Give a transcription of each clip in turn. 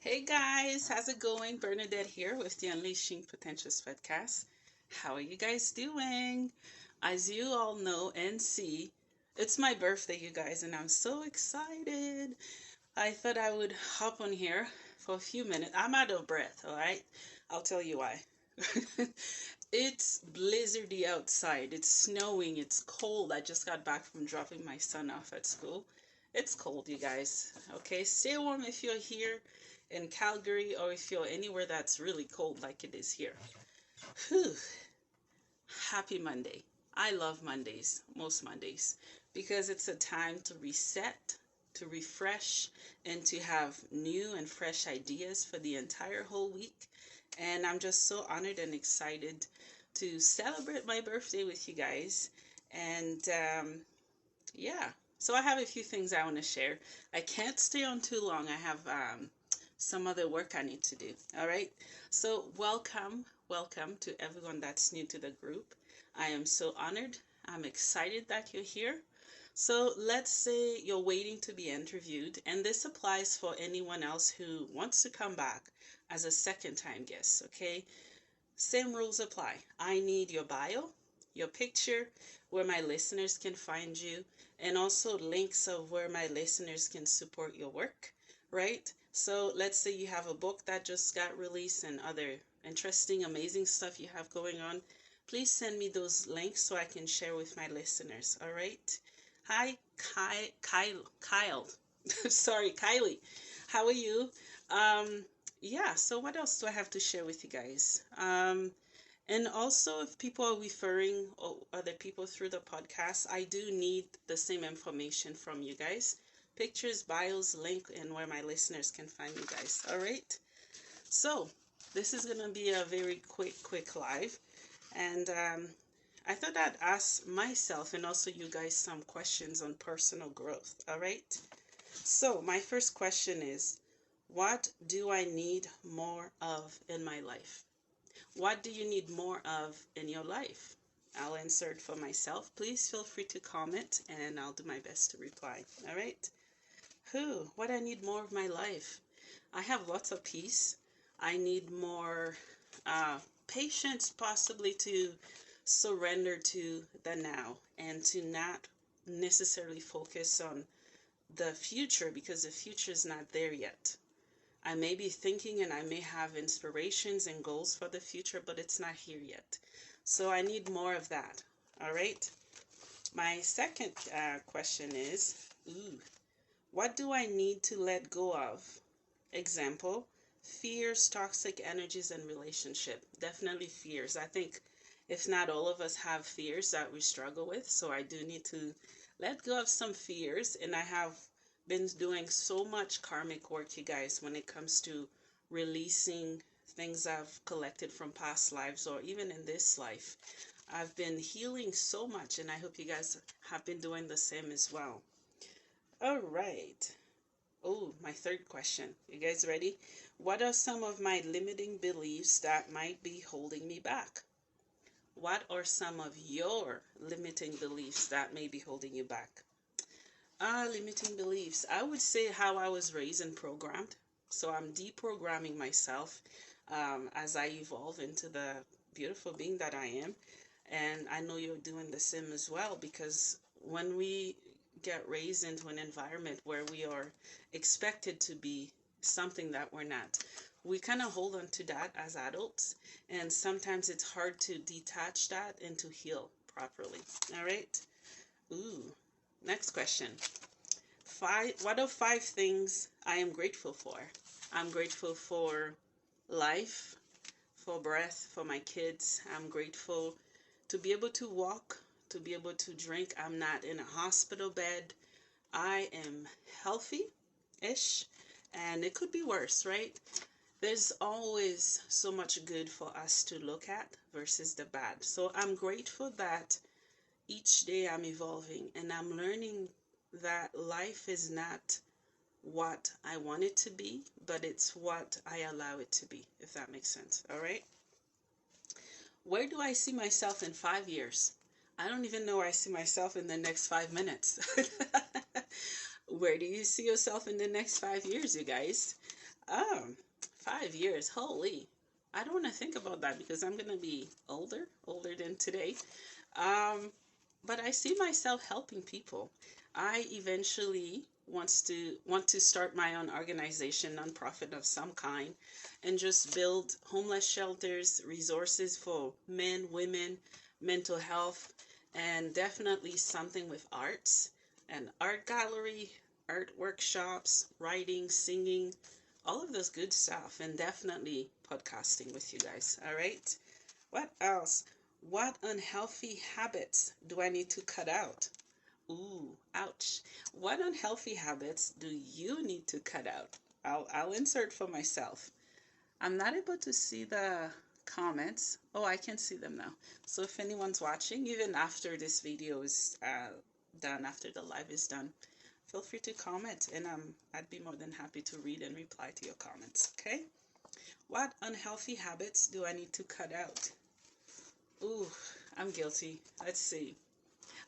Hey guys, how's it going? Bernadette here with the Unleashing Potentials podcast. How are you guys doing? As you all know and see, it's my birthday, you guys, and I'm so excited. I thought I would hop on here for a few minutes. I'm out of breath, all right? I'll tell you why. It's blizzardy outside. It's snowing. It's cold. I just got back from dropping my son off at school. It's cold, you guys. Okay, stay warm if you're here in Calgary or if you're anywhere that's really cold like it is here. Whew. Happy Monday. I love Mondays, most Mondays, because it's a time to reset, to refresh, and to have new and fresh ideas for the entire whole week. And I'm just so honored and excited to celebrate my birthday with you guys. And yeah, so I have a few things I want to share. I can't stay on too long. I have some other work I need to do. All right. So welcome to everyone that's new to the group. I am so honored. I'm excited that you're here. So let's say you're waiting to be interviewed, and this applies for anyone else who wants to come back as a second time guest, okay? Same rules apply. I need your bio, your picture, where my listeners can find you, and also links of where my listeners can support your work, right? So let's say you have a book that just got released and other interesting, amazing stuff you have going on. Please send me those links so I can share with my listeners, all right? Hi, Kyle. Sorry, Kylie. How are you? Yeah, so what else do I have to share with you guys? And also, if people are referring other people through the podcast, I do need the same information from you guys. Pictures, bios, link, and where my listeners can find you guys. All right? So, this is going to be a very quick live. And I thought I'd ask myself and also you guys some questions on personal growth. All right? So, my first question is, what do I need more of in my life? What do you need more of in your life? I'll answer it for myself. Please feel free to comment and I'll do my best to reply. All right? What I need more of my life? I have lots of peace. I need more patience, possibly to surrender to the now and to not necessarily focus on the future because the future is not there yet. I may be thinking and I may have inspirations and goals for the future, but it's not here yet. So I need more of that. All right. My second question is, what do I need to let go of? Example, fears, toxic energies, and relationship. Definitely fears. I think if not all of us have fears that we struggle with, so I do need to let go of some fears, and I have been doing so much karmic work, you guys, when it comes to releasing things I've collected from past lives or even in this life. I've been healing so much, and I hope you guys have been doing the same as well. All right. Oh, my third question. You guys ready? What are some of my limiting beliefs that might be holding me back? What are some of your limiting beliefs that may be holding you back? Limiting beliefs. I would say how I was raised and programmed. So I'm deprogramming myself as I evolve into the beautiful being that I am. And I know you're doing the same as well because when we get raised into an environment where we are expected to be something that we're not, we kind of hold on to that as adults. And sometimes it's hard to detach that and to heal properly. All right. Next question. What are 5 things I am grateful for? I'm grateful for life, for breath, for my kids. I'm grateful to be able to walk, to be able to drink. I'm not in a hospital bed. I am healthy-ish, and it could be worse, right? There's always so much good for us to look at versus the bad. So I'm grateful that each day I'm evolving and I'm learning that life is not what I want it to be, but it's what I allow it to be, if that makes sense. All right. Where do I see myself in 5 years? I don't even know where I see myself in the next 5 minutes. Where do you see yourself in the next 5 years, you guys? Um, 5 years, holy. I don't want to think about that because I'm gonna be older than today. Um, but I see myself helping people. I eventually want to start my own organization, nonprofit of some kind, and just build homeless shelters, resources for men, women, mental health, and definitely something with arts, an art gallery, art workshops, writing, singing, all of those good stuff, and definitely podcasting with you guys. All right. What else? What unhealthy habits do I need to cut out? Ooh, ouch. What unhealthy habits do you need to cut out? I'll insert for myself. I'm not able to see the comments. Oh, I can see them now. So if anyone's watching, even after this video is done, after the live is done, feel free to comment, and I'd be more than happy to read and reply to your comments. Okay? What unhealthy habits do I need to cut out? Ooh, I'm guilty. Let's see.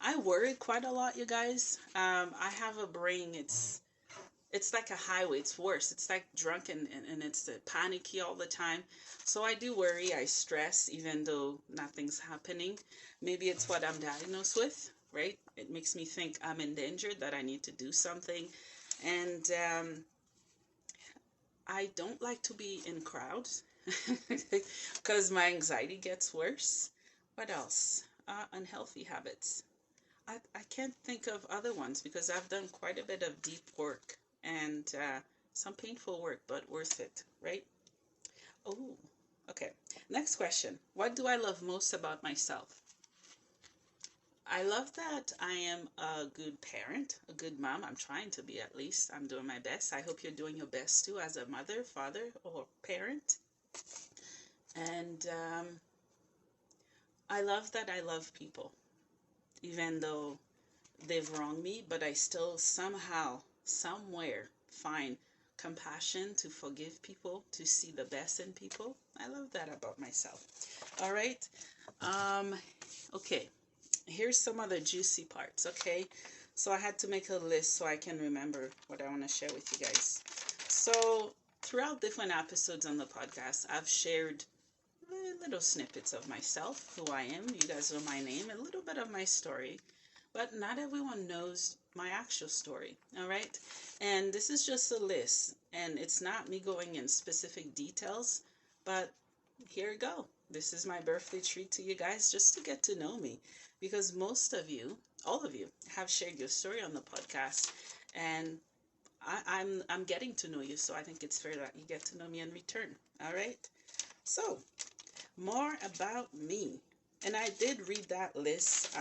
I worry quite a lot, you guys. I have a brain. It's like a highway. It's worse. It's like drunk, and it's panicky all the time. So I do worry. I stress even though nothing's happening. Maybe it's what I'm diagnosed with, right? It makes me think I'm endangered, that I need to do something. And I don't like to be in crowds because my anxiety gets worse. What else? Unhealthy habits. I can't think of other ones because I've done quite a bit of deep work and some painful work, but worth it, right? Oh, okay. Next question. What do I love most about myself? I love that I am a good parent, a good mom. I'm trying to be, at least. I'm doing my best. I hope you're doing your best too as a mother, father, or parent. And I love that I love people, even though they've wronged me, but I still somehow, somewhere find compassion to forgive people, to see the best in people. I love that about myself. All right. Um, okay. Here's some other juicy parts. Okay. So I had to make a list so I can remember what I want to share with you guys. So throughout different episodes on the podcast, I've shared little snippets of myself, who I am. You guys know my name, a little bit of my story. But not everyone knows my actual story, all right? And this is just a list, and it's not me going in specific details, but here we go. This is my birthday treat to you guys, just to get to know me, because most of you, all of you, have shared your story on the podcast, and I'm getting to know you, so I think it's fair that you get to know me in return, all right? So, more about me. And I did read that list,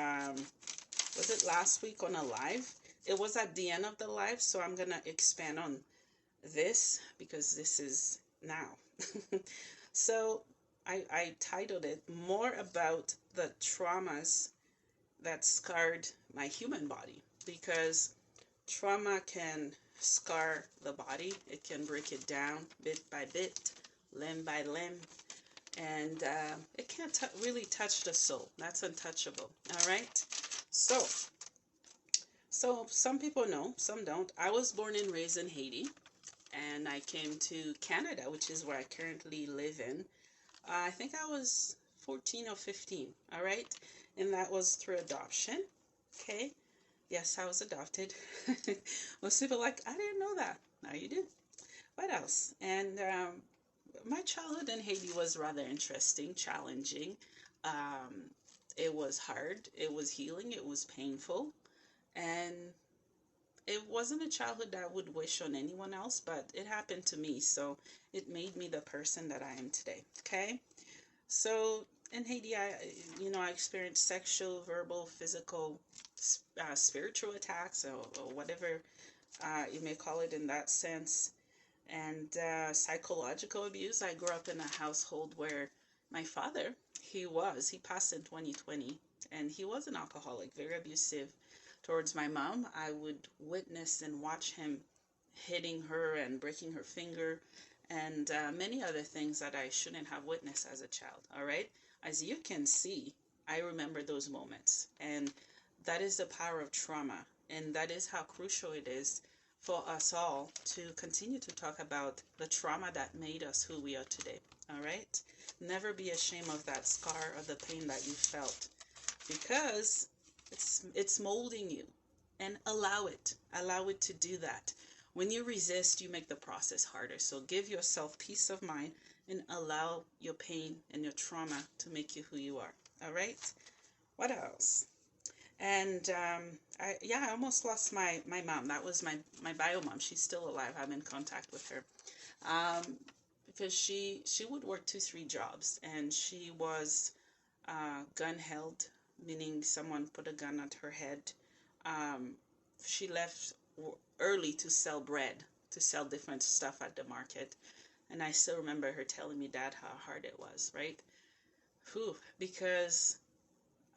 was it last week on a live? It was at the end of the live, so I'm going to expand on this because this is now. So I titled it More About the Traumas That Scarred My Human Body, because trauma can scar the body. It can break it down bit by bit, limb by limb, and it can't really touch the soul. That's untouchable. All right. So some people know, some don't. I was born and raised in Haiti, and I came to Canada, which is where I currently live in. I think I was 14 or 15. All right. And that was through adoption. Okay. Yes, I was adopted. Most people are like, I didn't know that. Now you do. What else? And my childhood in Haiti was rather interesting, challenging. Um, it was hard. It was healing. It was painful. And it wasn't a childhood that I would wish on anyone else, but it happened to me. So it made me the person that I am today. Okay. So in Haiti, I experienced sexual, verbal, physical, spiritual attacks, or whatever you may call it in that sense, and psychological abuse. I grew up in a household where my father, he passed in 2020, and he was an alcoholic, very abusive towards my mom. I would witness and watch him hitting her and breaking her finger, and many other things that I shouldn't have witnessed as a child. All right. As you can see, I remember those moments, and that is the power of trauma, and that is how crucial it is for us all to continue to talk about the trauma that made us who we are today. All right? Never be ashamed of that scar or the pain that you felt, because it's molding you, and allow it to do that. When you resist, you make the process harder. So give yourself peace of mind and allow your pain and your trauma to make you who you are. All right? What else? And I almost lost my mom. That was my bio mom. She's still alive. I'm in contact with her. Because she would work 2-3 jobs, and she was gun held, meaning someone put a gun at her head. She left early to sell bread, to sell different stuff at the market. And I still remember her telling me that how hard it was, right? Whew, because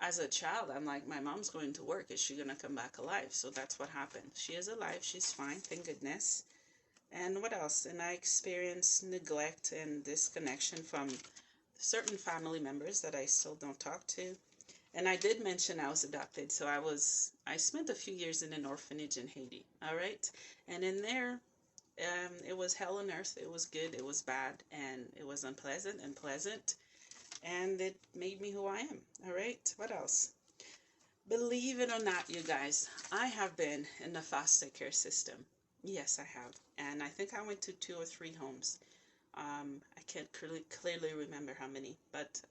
as a child, I'm like, my mom's going to work. Is she going to come back alive? So that's what happened. She is alive. She's fine. Thank goodness. And what else? And I experienced neglect and disconnection from certain family members that I still don't talk to. And I did mention I was adopted. So I spent a few years in an orphanage in Haiti. All right. And in there, it was hell on earth. It was good. It was bad. And it was unpleasant and pleasant. And it made me who I am. All right. What else? Believe it or not, you guys, I have been in the foster care system. Yes, I have. And I think I went to 2 or 3 homes. I can't clearly remember how many. But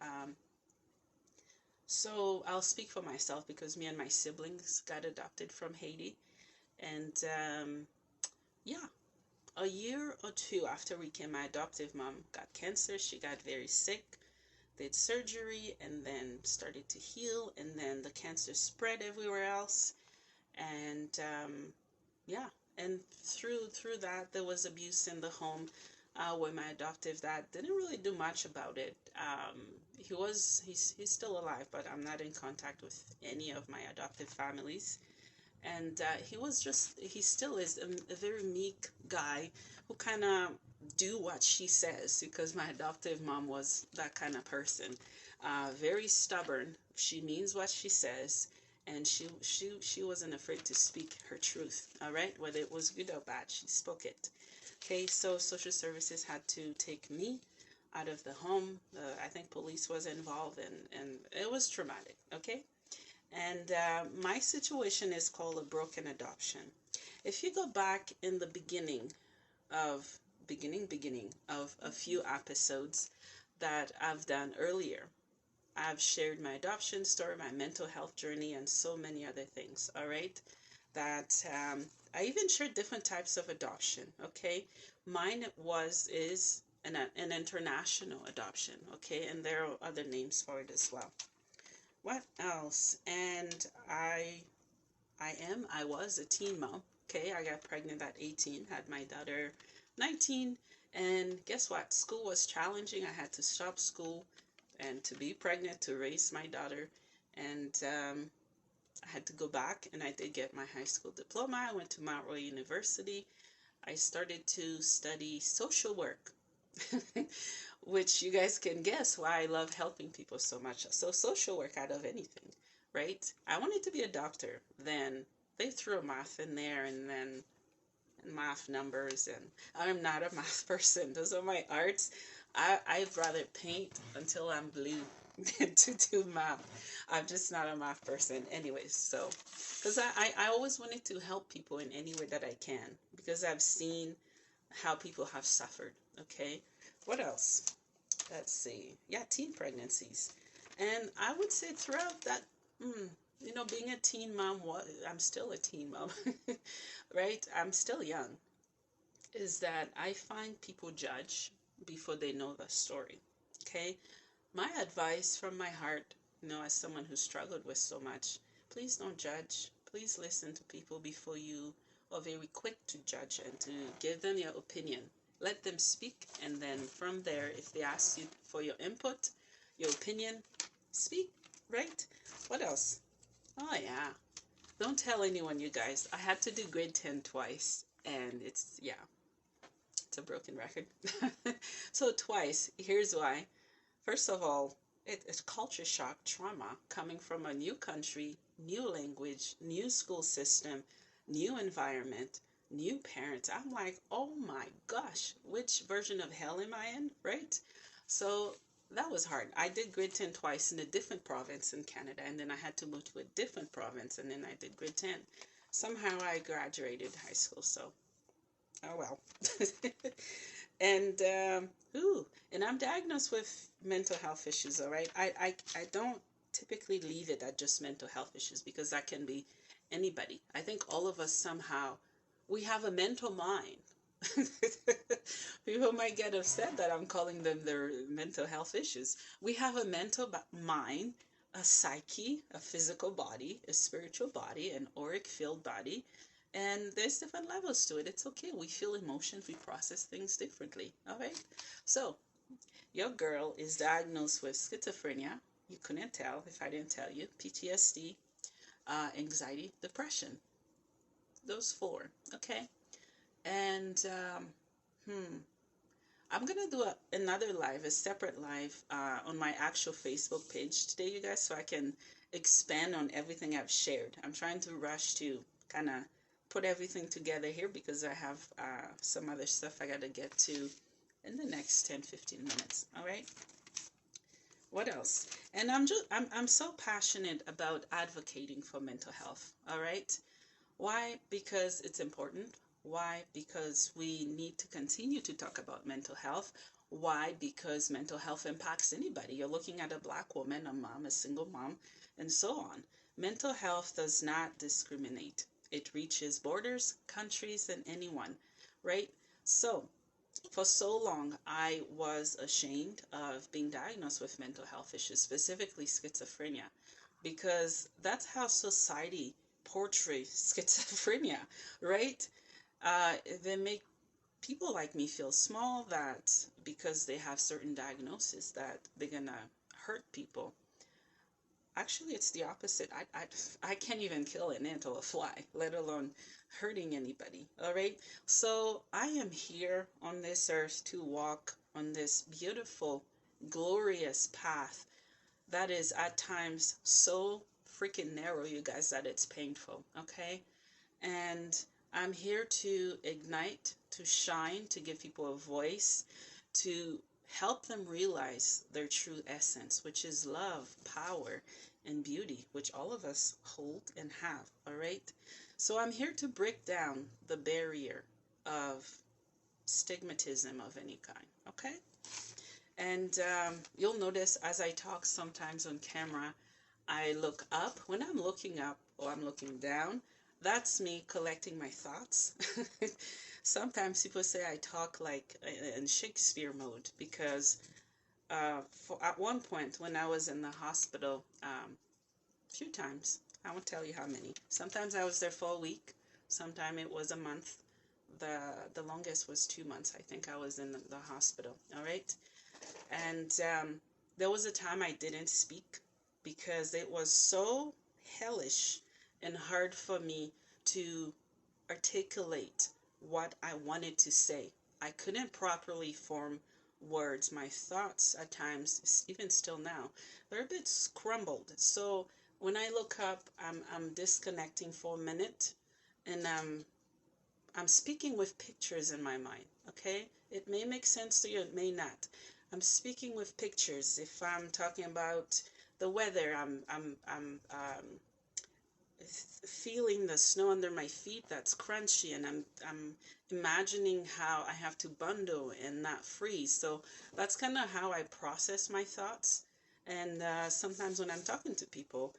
so I'll speak for myself, because me and my siblings got adopted from Haiti. And yeah, a year or 2 after we came, my adoptive mom got cancer. She got very sick, did surgery, and then started to heal, and then the cancer spread everywhere else. And yeah, and through that, there was abuse in the home, where my adoptive dad didn't really do much about it. He's still alive, but I'm not in contact with any of my adoptive families. And he still is a very meek guy who kind of do what she says, because my adoptive mom was that kind of person. Very stubborn. She means what she says, and she wasn't afraid to speak her truth. All right, whether it was good or bad, she spoke it. Okay, so social services had to take me out of the home. I think police was involved, and it was traumatic. Okay. And my situation is called a broken adoption. If you go back in the beginning of a few episodes that I've done earlier, I've shared my adoption story, my mental health journey, and so many other things. All right, that I even shared different types of adoption. Okay, mine is an international adoption. Okay, and there are other names for it as well. What else? And I was a teen mom. Okay, I got pregnant at 18, had my daughter 19, and guess what? School was challenging. I had to stop school and to be pregnant to raise my daughter, and I had to go back, and I did get my high school diploma. I went to Mount Royal University. I started to study social work. Which you guys can guess why I love helping people so much. So social work out of anything, right? I wanted to be a doctor. Then they threw math in there, and then math numbers, and I'm not a math person. Those are my arts. I'd rather paint until I'm blue than to do math. I'm just not a math person. Anyways, so because I always wanted to help people in any way that I can, because I've seen how people have suffered. Okay. What else? Let's see. Yeah, teen pregnancies. And I would say throughout that, being a teen mom, I'm still a teen mom, right? I'm still young. Is that I find people judge before they know the story. Okay? My advice from my heart, as someone who struggled with so much, please don't judge. Please listen to people before you are very quick to judge and to give them your opinion. Let them speak, and then from there, if they ask you for your input, your opinion, speak, right? What else? Oh, yeah. Don't tell anyone, you guys. I had to do grade 10 twice, and it's a broken record. So twice. Here's why. First of all, it's culture shock, trauma, coming from a new country, new language, new school system, new environment, new parent. I'm like, oh my gosh, which version of hell am I in, right? So that was hard. I did grade 10 twice in a different province in Canada, and then I had to move to a different province, and then I did grade 10. Somehow I graduated high school, so oh well. And ooh, and I'm diagnosed with mental health issues, all right? I don't typically leave it at just mental health issues because that can be anybody. I think all of us somehow we have a mental mind. People might get upset that I'm calling them their mental health issues. We have a mental mind, a psyche, a physical body, a spiritual body, an auric field body, and there's different levels to it. It's okay. We feel emotions, we process things differently. All right. So, your girl is diagnosed with schizophrenia. You couldn't tell if I didn't tell you. PTSD, anxiety, depression. Those four. Okay. And I'm gonna do another live, a separate live on my actual Facebook page today, you guys, so I can expand on everything I've shared. I'm trying to rush to kind of put everything together here because I have some other stuff I gotta get to in the next 10-15 minutes. All right. What else? And I'm so passionate about advocating for mental health. All right. Why? Because it's important. Why? Because we need to continue to talk about mental health. Why? Because mental health impacts anybody. You're looking at a black woman, a mom, a single mom, and so on. Mental health does not discriminate. It reaches borders, countries, and anyone, right? So, for so long, I was ashamed of being diagnosed with mental health issues, specifically schizophrenia, because that's how society portrays schizophrenia, right? They make people like me feel small, that because they have certain diagnoses that they're gonna hurt people. Actually, it's the opposite. I can't even kill an ant or a fly, let alone hurting anybody. All right. So I am here on this earth to walk on this beautiful, glorious path that is at times so freaking narrow, you guys, that it's painful. Okay. And I'm here to ignite, to shine, to give people a voice, to help them realize their true essence, which is love, power, and beauty, which all of us hold and have. All right. So I'm here to break down the barrier of stigmatism of any kind. Okay. And you'll notice as I talk sometimes on camera, I look up. When I'm looking up or I'm looking down, that's me collecting my thoughts. Sometimes people say I talk like in Shakespeare mode because at one point when I was in the hospital, a few times, I won't tell you how many. Sometimes I was there for a week. Sometimes it was a month. The longest was 2 months. I think I was in the hospital. All right. And there was a time I didn't speak because it was so hellish and hard for me to articulate what I wanted to say. I couldn't properly form words. My thoughts at times, even still now, they're a bit scrambled. So when I look up, I'm disconnecting for a minute, and I'm speaking with pictures in my mind. Okay, it may make sense to you, it may not. I'm speaking with pictures. If I'm talking about the weather, I'm feeling the snow under my feet that's crunchy, and I'm imagining how I have to bundle and not freeze. So that's kind of how I process my thoughts. And sometimes when I'm talking to people,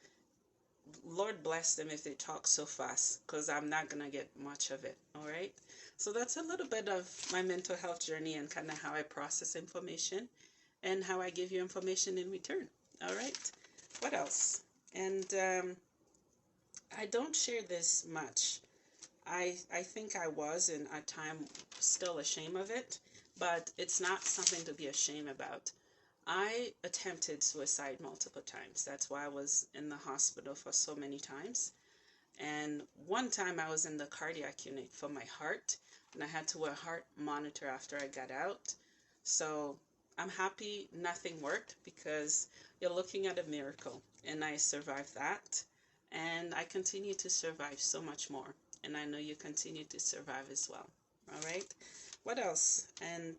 Lord bless them if they talk so fast, because I'm not gonna get much of it. All right. So that's a little bit of my mental health journey and kind of how I process information and how I give you information in return. All right. What else? And I don't share this much. I think I was in a time still ashamed of it, but it's not something to be ashamed about. I attempted suicide multiple times. That's why I was in the hospital for so many times. And one time I was in the cardiac unit for my heart, and I had to wear a heart monitor after I got out. So I'm happy nothing worked because you're looking at a miracle, and I survived that. And I continue to survive so much more. and I know you continue to survive as well. All right. What else? And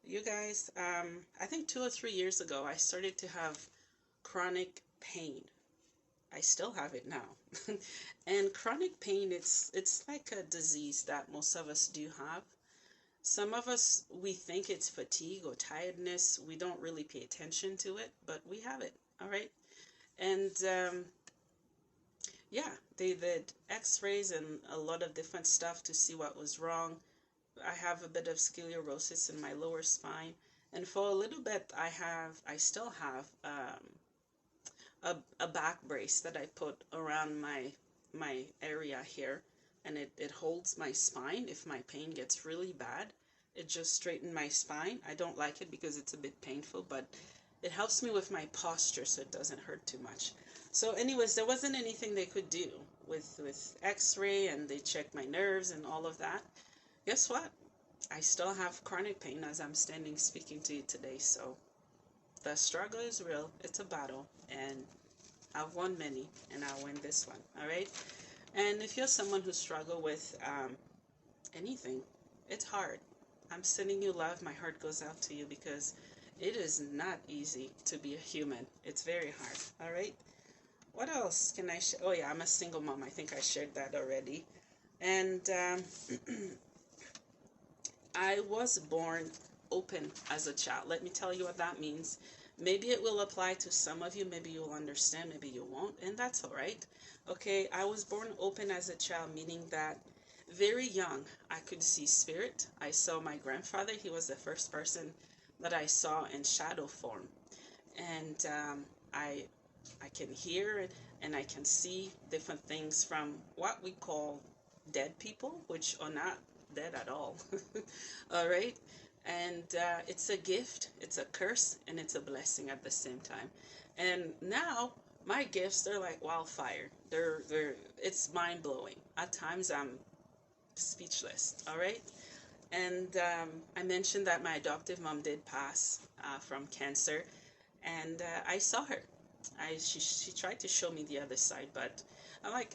you guys, I think 2 or 3 years ago, I started to have chronic pain. I still have it now. And chronic pain, it's like a disease that most of us do have. Some of us, we think it's fatigue or tiredness. We don't really pay attention to it, but we have it. All right. And yeah, they did x-rays and a lot of different stuff to see what was wrong. I have a bit of sclerosis in my lower spine. And for a little bit, I still have a back brace that I put around my area here, and it holds my spine. If my pain gets really bad, it just straightens my spine. I don't like it because it's a bit painful, but it helps me with my posture so it doesn't hurt too much. So anyways, there wasn't anything they could do with x-ray, and they checked my nerves and all of that. Guess what? I still have chronic pain as I'm standing speaking to you today. So the struggle is real. It's a battle, and I've won many, and I'll win this one. All right. And if you're someone who struggle with anything, it's hard. I'm sending you love. My heart goes out to you because it is not easy to be a human. It's very hard. All right. What else can I share? Oh yeah, I'm a single mom. I think I shared that already. And I was born open as a child. Let me tell you what that means. Maybe it will apply to some of you. Maybe you'll understand. Maybe you won't. And that's all right. Okay, I was born open as a child, meaning that very young, I could see spirit. I saw my grandfather. He was the first person that I saw in shadow form. And I can hear and I can see different things from what we call dead people, which are not dead at all. All right. And it's a gift, it's a curse, and it's a blessing at the same time. And now my gifts, they're like wildfire. It's mind blowing. At times I'm speechless. All right. And I mentioned that my adoptive mom did pass from cancer, and I saw her. She tried to show me the other side, but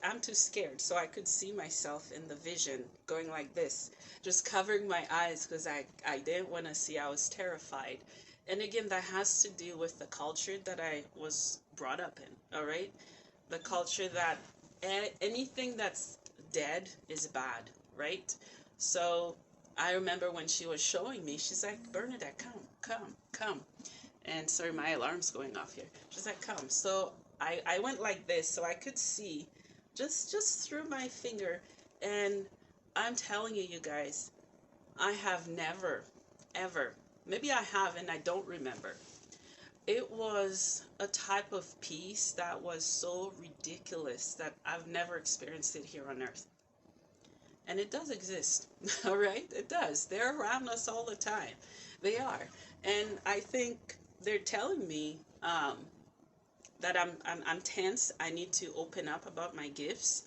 I'm too scared. So I could see myself in the vision going like this, just covering my eyes because I didn't want to see. I was terrified. And again, that has to do with the culture that I was brought up in. All right. The culture that anything that's dead is bad. Right. So I remember when she was showing me, she's like, Bernadette, come. And sorry, my alarm's going off here. She's like, come. So I went like this so I could see just through my finger. And I'm telling you, you guys, I have never, ever, maybe I have and I don't remember. It was a type of peace that was so ridiculous that I've never experienced it here on earth. And it does exist, all right? It does. They're around us all the time. They are. And I think they're telling me that I'm tense. I need to open up about my gifts,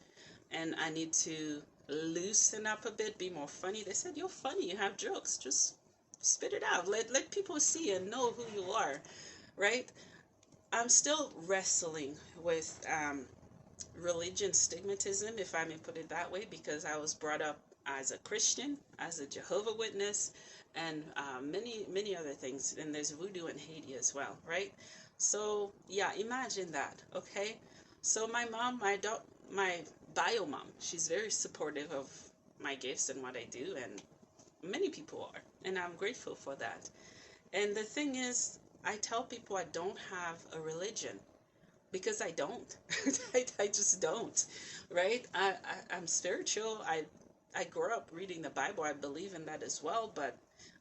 and I need to loosen up a bit, be more funny. They said, you're funny, you have jokes. Just spit it out. Let people see and know who you are, right? I'm still wrestling with religion stigmatism, if I may put it that way, because I was brought up as a Christian, as a Jehovah Witness, and many other things. And there's voodoo in Haiti as well, right? So yeah, imagine that. Okay, so my mom, my bio mom, she's very supportive of my gifts and what I do, and many people are, and I'm grateful for that. And the thing is, I tell people I don't have a religion because I don't. I just don't, right? I'm spiritual. I grew up reading the Bible. I believe in that as well, but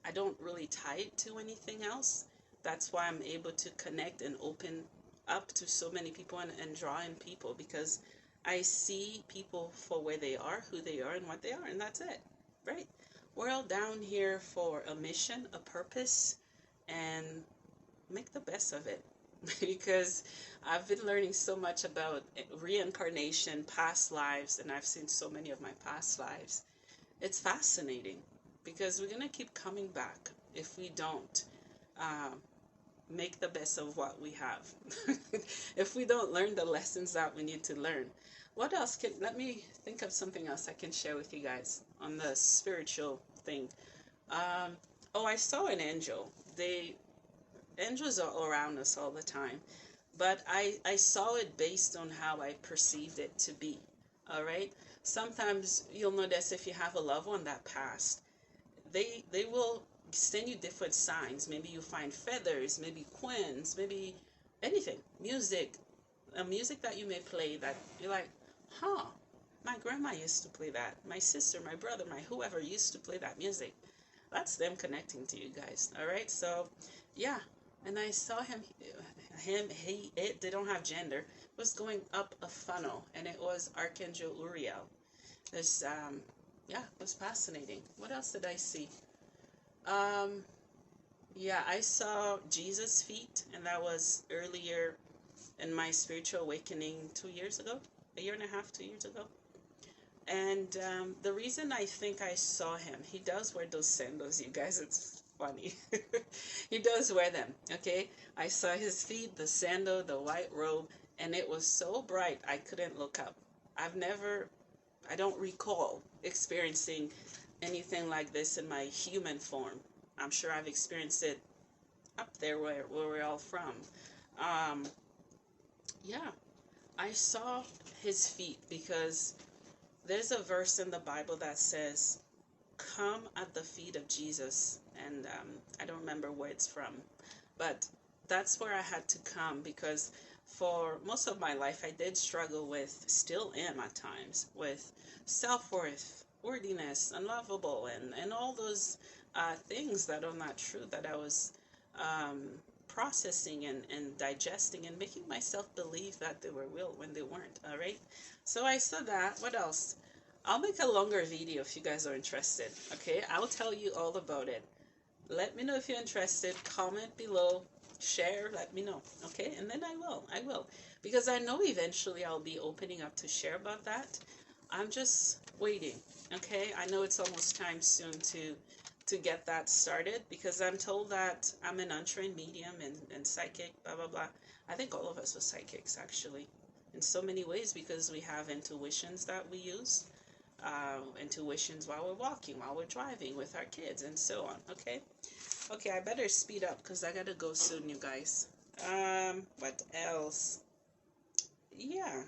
I don't really tie it to anything else. That's why I'm able to connect and open up to so many people and draw in people, because I see people for where they are, who they are, and what they are, and that's it, right? We're all down here for a mission, a purpose, and make the best of it. Because I've been learning so much about reincarnation, past lives, and I've seen so many of my past lives. It's fascinating because we're going to keep coming back if we don't make the best of what we have. If we don't learn the lessons that we need to learn. What else can, let me think of something else I can share with you guys on the spiritual thing. Um, oh, I saw an angel. Angels are around us all the time, but I saw it based on how I perceived it to be. All right. Sometimes you'll notice if you have a loved one that passed, they will send you different signs. Maybe you find feathers, maybe quins, maybe anything, music, a music that you may play that you're like, huh, my grandma used to play that. My sister, my brother, my whoever used to play that music. That's them connecting to you guys. All right. So, yeah. And I saw they don't have gender, was going up a funnel, and it was Archangel Uriel. This, yeah, it was fascinating. What else did I see? Um, yeah, I saw Jesus' feet, and that was earlier in my spiritual awakening 2 years ago, a year and a half, 2 years ago. And the reason I think I saw him, he does wear those sandals, you guys. It's funny. He does wear them, okay? I saw his feet, the sandal, the white robe, and it was so bright I couldn't look up. I've never, I don't recall experiencing anything like this in my human form. I'm sure I've experienced it up there where we're all from. Um, yeah, I saw his feet because there's a verse in the Bible that says, come at the feet of Jesus. And I don't remember where it's from, but that's where I had to come because for most of my life, I did struggle with, still am at times, with self-worth, worthiness, unlovable, and all those things that are not true that I was um, processing and digesting and making myself believe that they were real when they weren't, all right? So I saw that. What else? I'll make a longer video if you guys are interested, okay? I'll tell you all about it. Let me know if you're interested. Comment below. Share. Let me know, okay? And then I will. Because I know eventually I'll be opening up to share about that. I'm just waiting, okay? I know it's almost time soon to get that started because I'm told that I'm an untrained medium and psychic, blah, blah, blah. I think all of us are psychics, actually, in so many ways because we have intuitions that we use. Intuitions while we're walking, while we're driving with our kids, and so on. Okay, I better speed up because I gotta go soon, you guys. What else? Yeah.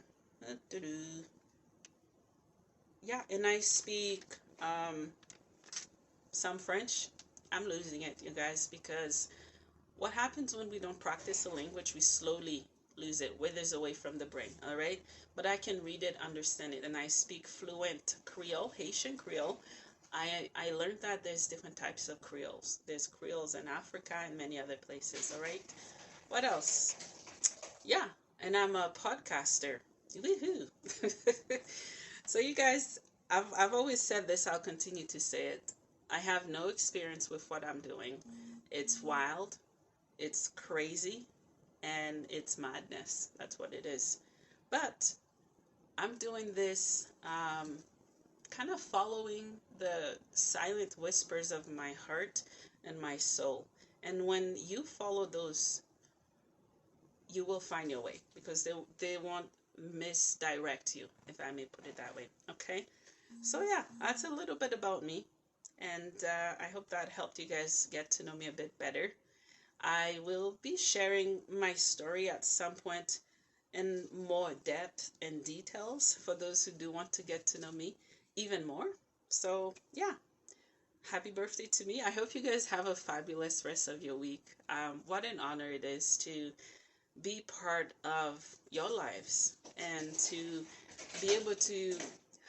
Yeah, and I speak some French. I'm losing it, you guys, because what happens when we don't practice a language, we slowly lose it, withers away from the brain, all right? But I can read it, understand it, and I speak fluent Creole, Haitian Creole. I learned that there's different types of Creoles. There's Creoles in Africa and many other places, all right? What else? Yeah, and I'm a podcaster. Woohoo! So you guys, I've always said this, I'll continue to say it. I have no experience with what I'm doing. It's wild, it's crazy, and it's madness. That's what it is. But I'm doing this kind of following the silent whispers of my heart and my soul. And when you follow those, you will find your way because they won't misdirect you, if I may put it that way. Okay? So yeah, that's a little bit about me. And I hope that helped you guys get to know me a bit better. I will be sharing my story at some point in more depth and details for those who do want to get to know me even more. So, yeah, happy birthday to me. I hope you guys have a fabulous rest of your week. What an honor it is to be part of your lives and to be able to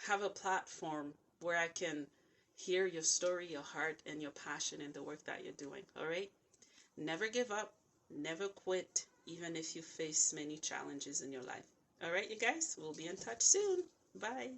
have a platform where I can hear your story, your heart, and your passion in the work that you're doing. All right? Never give up, never quit, even if you face many challenges in your life. All right, you guys, we'll be in touch soon. Bye.